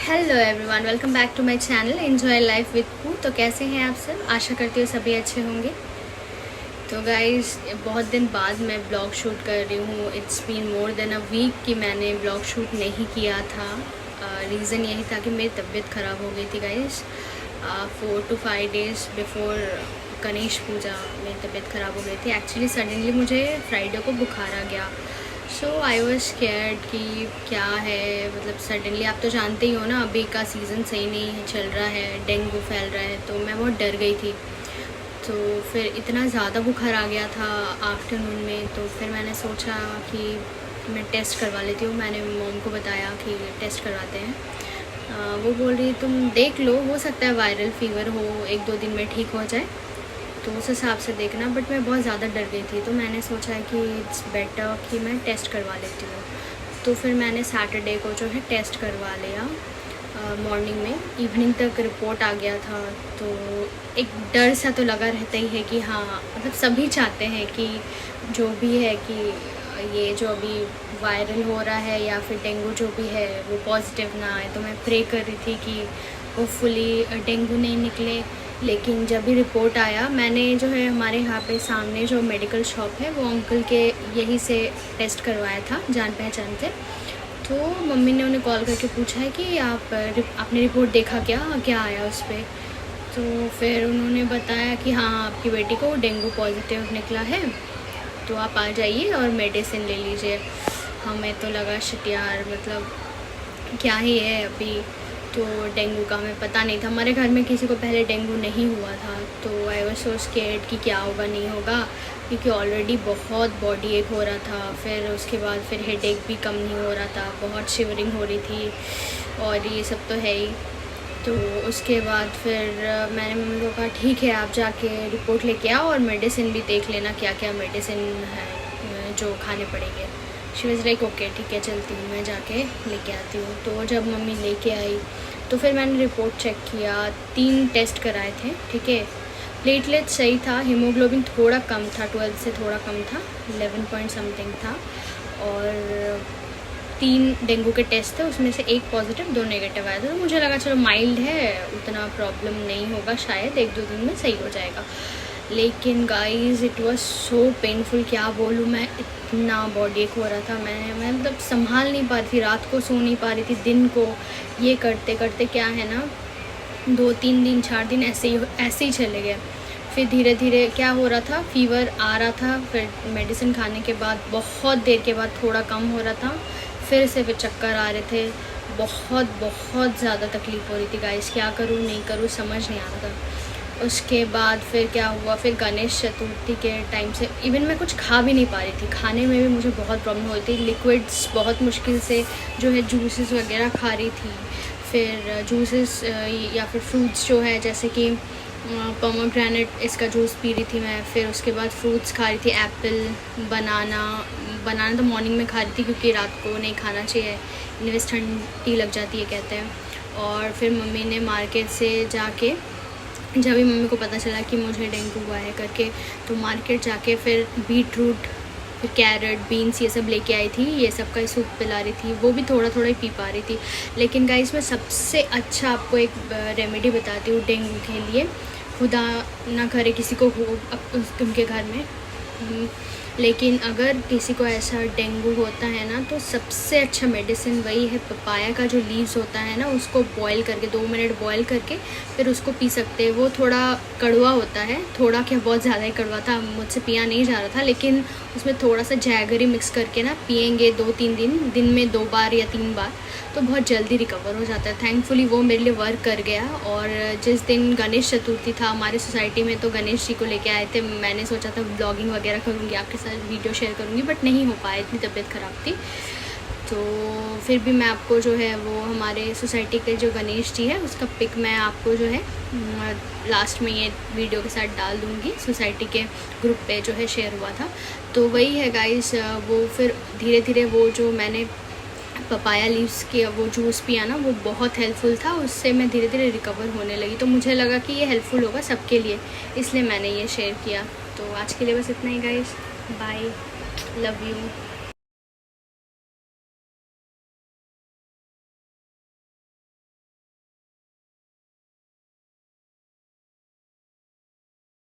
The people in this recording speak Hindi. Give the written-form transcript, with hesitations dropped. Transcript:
Hello everyone, welcome back to my channel enjoy life with Poo. तो कैसे हैं आप सब? आशा करती हूँ सभी अच्छे होंगे। तो गाइस, बहुत दिन बाद मैं ब्लॉग शूट कर रही हूँ। It's been more than a week कि मैंने ब्लॉग शूट नहीं किया था। रीज़न यही था कि मेरी तबीयत ख़राब हो गई थी guys. 4 to 5 days before Ganesh Puja मेरी तबीयत ख़राब हो गई थी। एक्चुअली सडनली मुझे फ्राइडे को बुखार आ गया। सो आई वॉज स्कैर्ड कि क्या है, मतलब सडनली आप तो जानते ही हो ना, अभी का सीज़न सही नहीं है, चल रहा है, डेंगू फैल रहा है। तो मैं बहुत डर गई थी। तो फिर इतना ज़्यादा बुखार आ गया था आफ्टरनून में। तो फिर मैंने सोचा कि मैं टेस्ट करवा लेती हूँ। मैंने मॉम को बताया कि टेस्ट करवाते हैं। वो बोल रही तुम देख लो, हो सकता है वायरल फ़ीवर हो, 1-2 दिन में ठीक हो जाए, तो उस हिसाब से देखना। बट मैं बहुत ज़्यादा डर गई थी, तो मैंने सोचा कि इट्स बेटर कि मैं टेस्ट करवा लेती हूँ। तो फिर मैंने सैटरडे को जो है टेस्ट करवा लिया मॉर्निंग में। इवनिंग तक रिपोर्ट आ गया था। तो एक डर सा तो लगा रहता ही है कि हाँ, मतलब सभी चाहते हैं कि जो भी है कि ये जो अभी वायरल हो रहा है या फिर डेंगू जो भी है वो पॉजिटिव ना आए। तो मैं प्रे कर रही थी कि होपफुली डेंगू नहीं निकले। लेकिन जब भी रिपोर्ट आया, मैंने जो है हमारे यहाँ पे सामने जो मेडिकल शॉप है वो अंकल के यहीं से टेस्ट करवाया था, जान पहचान से। तो मम्मी ने उन्हें कॉल करके पूछा है कि आपने रिपोर्ट देखा क्या आया उस पर। तो फिर उन्होंने बताया कि हाँ, आपकी बेटी को डेंगू पॉजिटिव निकला है, तो आप आ जाइए और मेडिसिन ले लीजिए। हमें तो लगा शिट यार, मतलब क्या ही है अभी। तो डेंगू का हमें पता नहीं था, हमारे घर में किसी को पहले डेंगू नहीं हुआ था। तो आई वाज सो स्केर्ड कि क्या होगा नहीं होगा, क्योंकि ऑलरेडी बहुत बॉडी एक हो रहा था। फिर उसके बाद फिर हेडेक भी कम नहीं हो रहा था, बहुत शिवरिंग हो रही थी, और ये सब तो है ही। तो उसके बाद फिर मैंने मम्मी को कहा ठीक है, आप जाके रिपोर्ट लेके आओ और मेडिसिन भी देख लेना क्या क्या मेडिसिन है जो खाने पड़ेंगे। शी वाज लाइक ओके ठीक है, चलती हूँ, मैं जाके लेके आती हूँ। तो जब मम्मी लेके आई तो फिर मैंने रिपोर्ट चेक किया, 3 टेस्ट कराए थे, ठीक है। प्लेटलेट सही था, हीमोग्लोबिन थोड़ा कम था, 12 से थोड़ा कम था, 11 पॉइंट समथिंग था। और 3 डेंगू के टेस्ट थे, उसमें से 1 पॉजिटिव 2 नेगेटिव आया था। तो मुझे लगा चलो माइल्ड है, उतना प्रॉब्लम नहीं होगा, शायद 1-2 दिन में सही हो जाएगा। लेकिन guys it was so painful, क्या बोलूँ मैं, इतना बॉडी एक हो रहा था। मैं मतलब संभाल नहीं पा रही थी, रात को सो नहीं पा रही थी, दिन को ये करते करते क्या है ना 2-3 दिन 4 दिन ऐसे ही चले गए। फिर धीरे धीरे क्या हो रहा था, फीवर आ रहा था, फिर मेडिसिन खाने के बाद बहुत देर के बाद थोड़ा कम हो रहा था, फिर चक्कर आ रहे थे। बहुत ज़्यादा तकलीफ़ हो रही थी गाइस, क्या करूँ नहीं करूँ समझ नहीं आ रहा था। उसके बाद फिर क्या हुआ, फिर गणेश चतुर्थी के टाइम से इवन मैं कुछ खा भी नहीं पा रही थी, खाने में भी मुझे बहुत प्रॉब्लम हो रही थी। लिक्विड्स बहुत मुश्किल से जो है जूसेस वगैरह खा रही थी। फिर जूसेस या फिर फ्रूट्स जो है जैसे कि पोमोग्रेनेट, इसका जूस पी रही थी मैं। फिर उसके बाद फ्रूट्स खा रही थी, एप्पल, बनाना तो मॉर्निंग में खा रही थी क्योंकि रात को नहीं खाना चाहिए, इनवेस ठंडी लग जाती है कहते हैं। और फिर मम्मी ने मार्केट से जाके, जब भी मम्मी को पता चला कि मुझे डेंगू हुआ है करके, तो मार्केट जाके फिर बीट रूट, फिर कैरेट, बीन्स ये सब लेके आई थी, ये सब का सूप पिला रही थी। वो भी थोड़ा थोड़ा ही पी पा रही थी। लेकिन गाइस मैं सबसे अच्छा आपको एक रेमेडी बताती हूँ डेंगू के लिए, खुदा ना करे किसी को हो उनके घर में। लेकिन अगर किसी को ऐसा डेंगू होता है ना, तो सबसे अच्छा मेडिसिन वही है, पपाया का जो लीव्स होता है ना, उसको बॉईल करके 2 मिनट बॉईल करके फिर उसको पी सकते हैं। वो थोड़ा कड़वा होता है, थोड़ा क्या बहुत ज़्यादा ही कड़वा था, मुझसे पिया नहीं जा रहा था। लेकिन उसमें थोड़ा सा जैगरी मिक्स करके ना पियेंगे 2-3 दिन में 2 बार या 3 बार, तो बहुत जल्दी रिकवर हो जाता है। थैंकफुली वो मेरे लिए वर्क कर गया। और जिस दिन गणेश चतुर्थी था हमारी सोसाइटी में, तो गणेश जी को लेके आए थे। मैंने सोचा था ब्लॉगिंग वगैरह करूँगी, आपके साथ वीडियो शेयर करूँगी, बट नहीं हो पाया, इतनी तबीयत ख़राब थी। तो फिर भी मैं आपको जो है वो हमारे सोसाइटी के जो गणेश जी है उसका पिक मैं आपको जो है लास्ट में ये वीडियो के साथ डाल दूँगी, सोसाइटी के ग्रुप पे जो है शेयर हुआ था। तो वही है गाइस, वो फिर धीरे धीरे वो जो मैंने पपाया लीव्स के वो जूस पिया ना, वो बहुत हेल्पफुल था, उससे मैं धीरे धीरे रिकवर होने लगी। तो मुझे लगा कि ये हेल्पफुल होगा सबके लिए, इसलिए मैंने ये शेयर किया। तो आज के लिए बस इतना ही गाइस, बाय, लव यू।